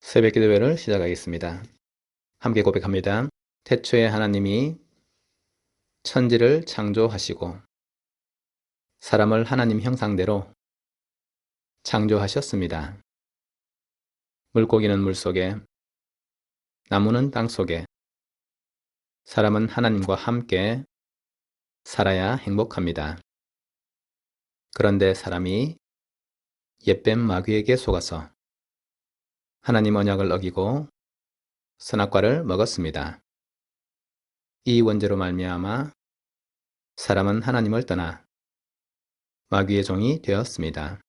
새벽 기도회를 시작하겠습니다. 함께 고백합니다. 태초에 하나님이 천지를 창조하시고 사람을 하나님 형상대로 창조하셨습니다. 물고기는 물속에, 나무는 땅속에, 사람은 하나님과 함께 살아야 행복합니다. 그런데 사람이 옛뱀 마귀에게 속아서 하나님 언약을 어기고 선악과를 먹었습니다. 이 원죄로 말미암아 사람은 하나님을 떠나 마귀의 종이 되었습니다.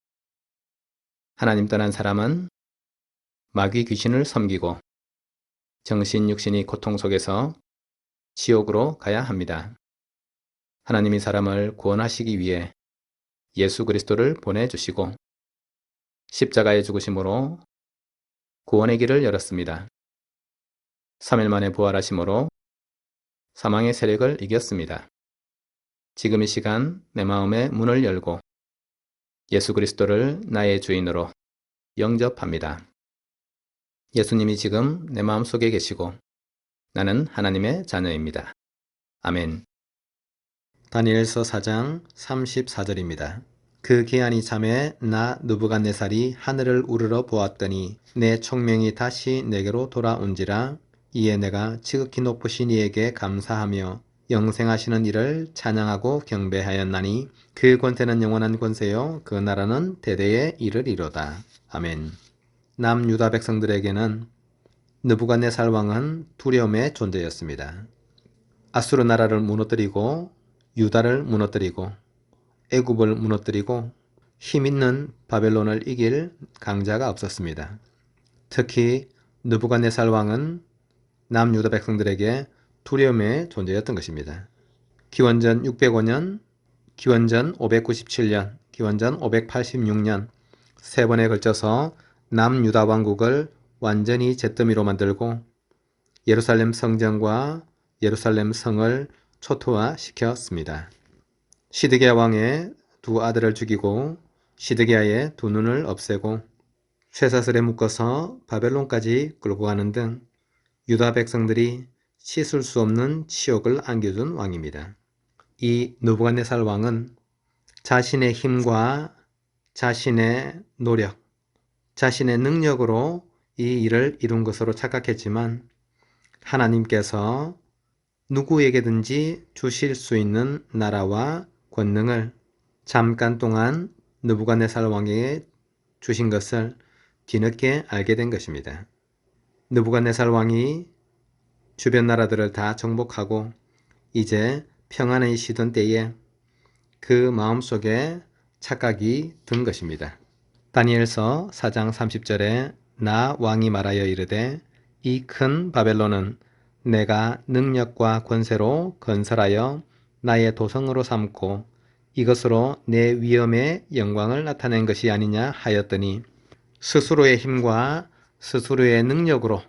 하나님 떠난 사람은 마귀 귀신을 섬기고 정신 육신이 고통 속에서 지옥으로 가야 합니다. 하나님이 사람을 구원하시기 위해 예수 그리스도를 보내주시고 십자가의 죽으심으로 구원의 길을 열었습니다. 3일 만에 부활하심으로 사망의 세력을 이겼습니다. 지금 이 시간 내 마음의 문을 열고 예수 그리스도를 나의 주인으로 영접합니다. 예수님이 지금 내 마음속에 계시고 나는 하나님의 자녀입니다. 아멘. 다니엘서 4장 34절입니다. 그 기한이 참에 나 느부갓네살이 하늘을 우러러 보았더니 내 총명이 다시 내게로 돌아온지라. 이에 내가 지극히 높으신 이에게 감사하며 영생하시는 이를 찬양하고 경배하였나니 그 권세는 영원한 권세요 그 나라는 대대에 이르리로다. 아멘. 남유다 백성들에게는 느부갓네살 왕은 두려움의 존재였습니다. 아수르 나라를 무너뜨리고 유다를 무너뜨리고 애굽을 무너뜨리고 힘있는 바벨론을 이길 강자가 없었습니다. 특히 느부갓네살 왕은 남유다 백성들에게 두려움의 존재였던 것입니다. 기원전 605년, 기원전 597년, 기원전 586년 세 번에 걸쳐서 남유다 왕국을 완전히 잿더미로 만들고 예루살렘 성전과 예루살렘 성을 초토화시켰습니다. 시드기야 왕의 두 아들을 죽이고 시드기야의 두 눈을 없애고 쇠사슬에 묶어서 바벨론까지 끌고 가는 등 유다 백성들이 씻을 수 없는 치욕을 안겨준 왕입니다. 이 느부갓네살 왕은 자신의 힘과 자신의 노력, 자신의 능력으로 이 일을 이룬 것으로 착각했지만 하나님께서 누구에게든지 주실 수 있는 나라와 권능을 잠깐 동안 느부갓네살 왕에게 주신 것을 뒤늦게 알게 된 것입니다. 느부갓네살 왕이 주변 나라들을 다 정복하고 이제 평안히 쉬던 때에 그 마음속에 착각이 든 것입니다. 다니엘서 4장 30절에 나 왕이 말하여 이르되 이 큰 바벨론은 내가 능력과 권세로 건설하여 나의 도성으로 삼고 이것으로 내 위엄의 영광을 나타낸 것이 아니냐 하였더니 스스로의 힘과 스스로의 능력으로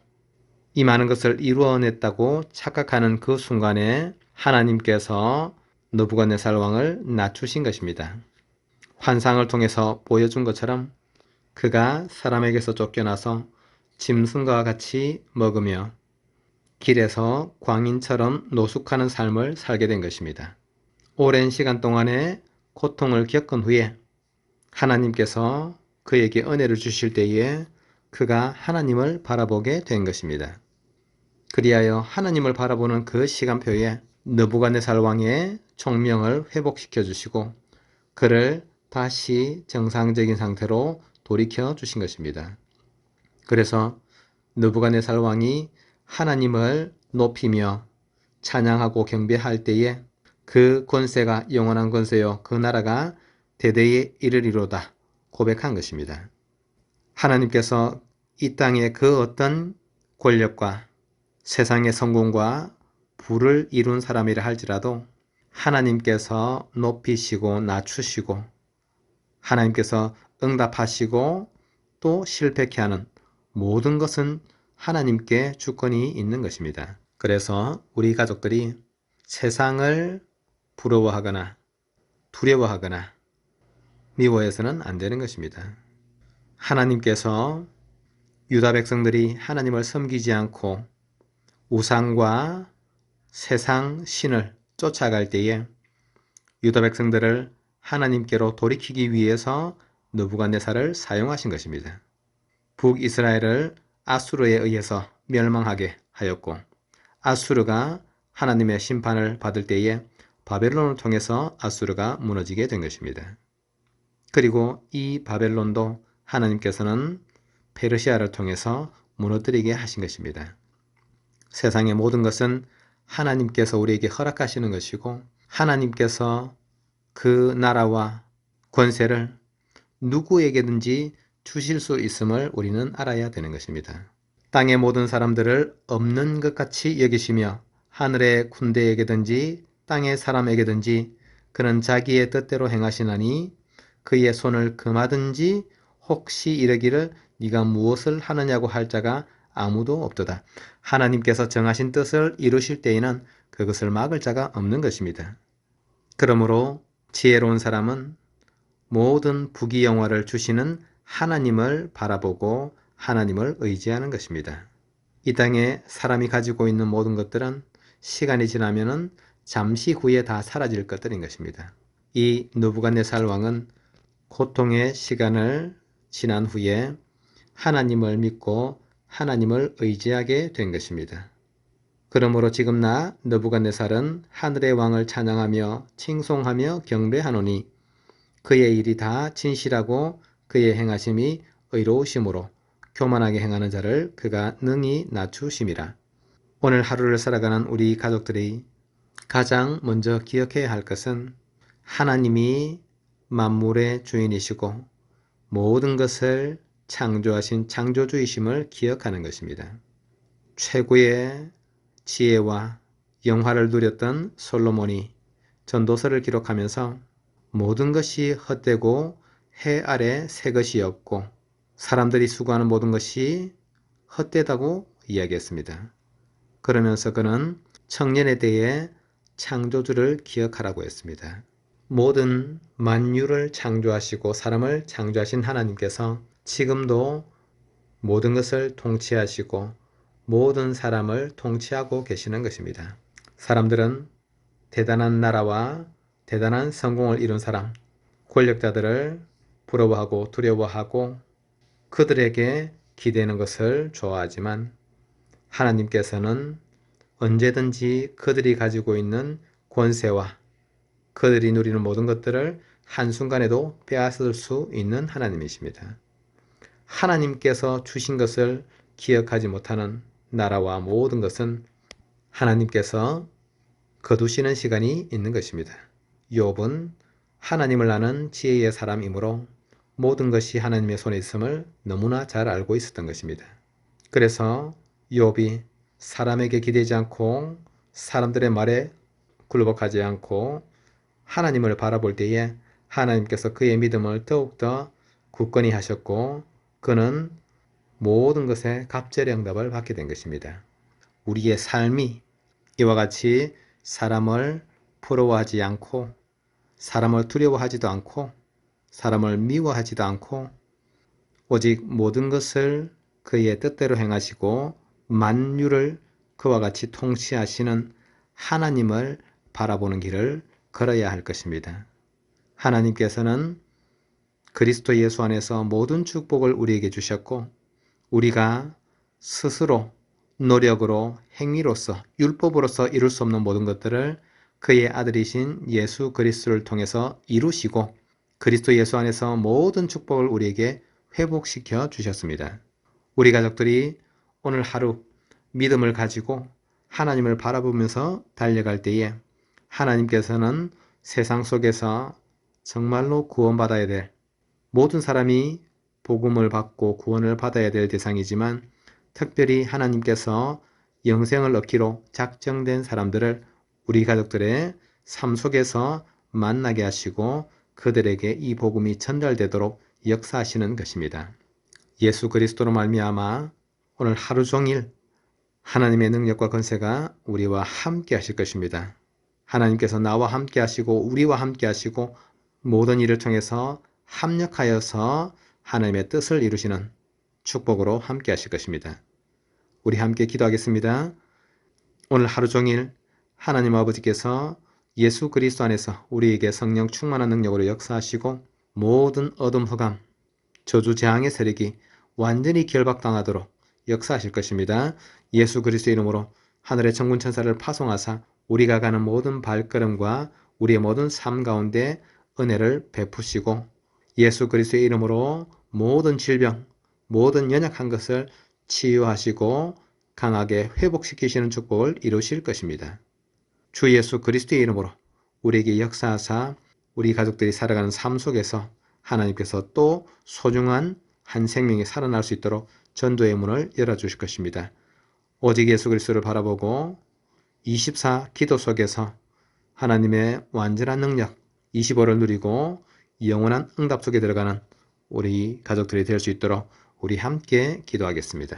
이 많은 것을 이루어냈다고 착각하는 그 순간에 하나님께서 느부갓네살 왕을 낮추신 것입니다. 환상을 통해서 보여준 것처럼 그가 사람에게서 쫓겨나서 짐승과 같이 먹으며 길에서 광인처럼 노숙하는 삶을 살게 된 것입니다. 오랜 시간 동안의 고통을 겪은 후에 하나님께서 그에게 은혜를 주실 때에 그가 하나님을 바라보게 된 것입니다. 그리하여 하나님을 바라보는 그 시간표에 느부갓네살 왕의 총명을 회복시켜 주시고 그를 다시 정상적인 상태로 돌이켜 주신 것입니다. 그래서 느부갓네살 왕이 하나님을 높이며 찬양하고 경배할 때에 그 권세가 영원한 권세요 그 나라가 대대에 이르리로다 고백한 것입니다. 하나님께서 이 땅의 그 어떤 권력과 세상의 성공과 부를 이룬 사람이라 할지라도 하나님께서 높이시고 낮추시고 하나님께서 응답하시고 또 실패케 하는 모든 것은 하나님께 주권이 있는 것입니다. 그래서 우리 가족들이 세상을 부러워하거나 두려워하거나 미워해서는 안 되는 것입니다. 하나님께서 유다 백성들이 하나님을 섬기지 않고 우상과 세상 신을 쫓아갈 때에 유다 백성들을 하나님께로 돌이키기 위해서 느부갓네살을 사용하신 것입니다. 북이스라엘을 아수르에 의해서 멸망하게 하였고 아수르가 하나님의 심판을 받을 때에 바벨론을 통해서 아수르가 무너지게 된 것입니다. 그리고 이 바벨론도 하나님께서는 페르시아를 통해서 무너뜨리게 하신 것입니다. 세상의 모든 것은 하나님께서 우리에게 허락하시는 것이고 하나님께서 그 나라와 권세를 누구에게든지 주실 수 있음을 우리는 알아야 되는 것입니다. 땅의 모든 사람들을 없는 것 같이 여기시며 하늘의 군대에게든지 땅의 사람에게든지 그는 자기의 뜻대로 행하시나니 그의 손을 금하든지 혹시 이르기를 네가 무엇을 하느냐고 할 자가 아무도 없도다. 하나님께서 정하신 뜻을 이루실 때에는 그것을 막을 자가 없는 것입니다. 그러므로 지혜로운 사람은 모든 부귀영화를 주시는 하나님을 바라보고 하나님을 의지하는 것입니다. 이 땅에 사람이 가지고 있는 모든 것들은 시간이 지나면 잠시 후에 다 사라질 것들인 것입니다. 이 느부갓네살 왕은 고통의 시간을 지난 후에 하나님을 믿고 하나님을 의지하게 된 것입니다. 그러므로 지금 나 느부갓네살은 하늘의 왕을 찬양하며 칭송하며 경배하노니 그의 일이 다 진실하고 그의 행하심이 의로우심으로 교만하게 행하는 자를 그가 능히 낮추심이라. 오늘 하루를 살아가는 우리 가족들이 가장 먼저 기억해야 할 것은 하나님이 만물의 주인이시고 모든 것을 창조하신 창조주이심을 기억하는 것입니다. 최고의 지혜와 영화를 누렸던 솔로몬이 전도서를 기록하면서 모든 것이 헛되고 해 아래 새 것이 없고 사람들이 수고하는 모든 것이 헛되다고 이야기했습니다. 그러면서 그는 청년에 대해 창조주를 기억하라고 했습니다. 모든 만유를 창조하시고 사람을 창조하신 하나님께서 지금도 모든 것을 통치하시고 모든 사람을 통치하고 계시는 것입니다. 사람들은 대단한 나라와 대단한 성공을 이룬 사람, 권력자들을 부러워하고 두려워하고 그들에게 기대는 것을 좋아하지만 하나님께서는 언제든지 그들이 가지고 있는 권세와 그들이 누리는 모든 것들을 한순간에도 빼앗을 수 있는 하나님이십니다. 하나님께서 주신 것을 기억하지 못하는 나라와 모든 것은 하나님께서 거두시는 시간이 있는 것입니다. 욥은 하나님을 아는 지혜의 사람이므로 모든 것이 하나님의 손에 있음을 너무나 잘 알고 있었던 것입니다. 그래서 욥이 사람에게 기대지 않고 사람들의 말에 굴복하지 않고 하나님을 바라볼 때에 하나님께서 그의 믿음을 더욱더 굳건히 하셨고 그는 모든 것에 갑절의 응답을 받게 된 것입니다. 우리의 삶이 이와 같이 사람을 부러워하지 않고 사람을 두려워하지도 않고 사람을 미워하지도 않고 오직 모든 것을 그의 뜻대로 행하시고 만유를 그와 같이 통치하시는 하나님을 바라보는 길을 걸어야 할 것입니다. 하나님께서는 그리스도 예수 안에서 모든 축복을 우리에게 주셨고 우리가 스스로 노력으로 행위로서 율법으로서 이룰 수 없는 모든 것들을 그의 아들이신 예수 그리스도를 통해서 이루시고 그리스도 예수 안에서 모든 축복을 우리에게 회복시켜 주셨습니다. 우리 가족들이 오늘 하루 믿음을 가지고 하나님을 바라보면서 달려갈 때에 하나님께서는 세상 속에서 정말로 구원받아야 될 모든 사람이 복음을 받고 구원을 받아야 될 대상이지만 특별히 하나님께서 영생을 얻기로 작정된 사람들을 우리 가족들의 삶 속에서 만나게 하시고 그들에게 이 복음이 전달되도록 역사하시는 것입니다. 예수 그리스도로 말미암아 오늘 하루 종일 하나님의 능력과 권세가 우리와 함께 하실 것입니다. 하나님께서 나와 함께 하시고 우리와 함께 하시고 모든 일을 통해서 합력하여서 하나님의 뜻을 이루시는 축복으로 함께 하실 것입니다. 우리 함께 기도하겠습니다. 오늘 하루 종일 하나님 아버지께서 예수 그리스도 안에서 우리에게 성령 충만한 능력으로 역사하시고 모든 어둠 흑암, 저주 재앙의 세력이 완전히 결박당하도록 역사하실 것입니다. 예수 그리스도의 이름으로 하늘의 천군 천사를 파송하사 우리가 가는 모든 발걸음과 우리의 모든 삶 가운데 은혜를 베푸시고 예수 그리스도의 이름으로 모든 질병, 모든 연약한 것을 치유하시고 강하게 회복시키시는 축복을 이루실 것입니다. 주 예수 그리스도의 이름으로 우리에게 역사하사 우리 가족들이 살아가는 삶 속에서 하나님께서 또 소중한 한 생명이 살아날 수 있도록 전도의 문을 열어주실 것입니다. 오직 예수 그리스도를 바라보고 24 기도 속에서 하나님의 완전한 능력 25를 누리고 영원한 응답 속에 들어가는 우리 가족들이 될 수 있도록 우리 함께 기도하겠습니다.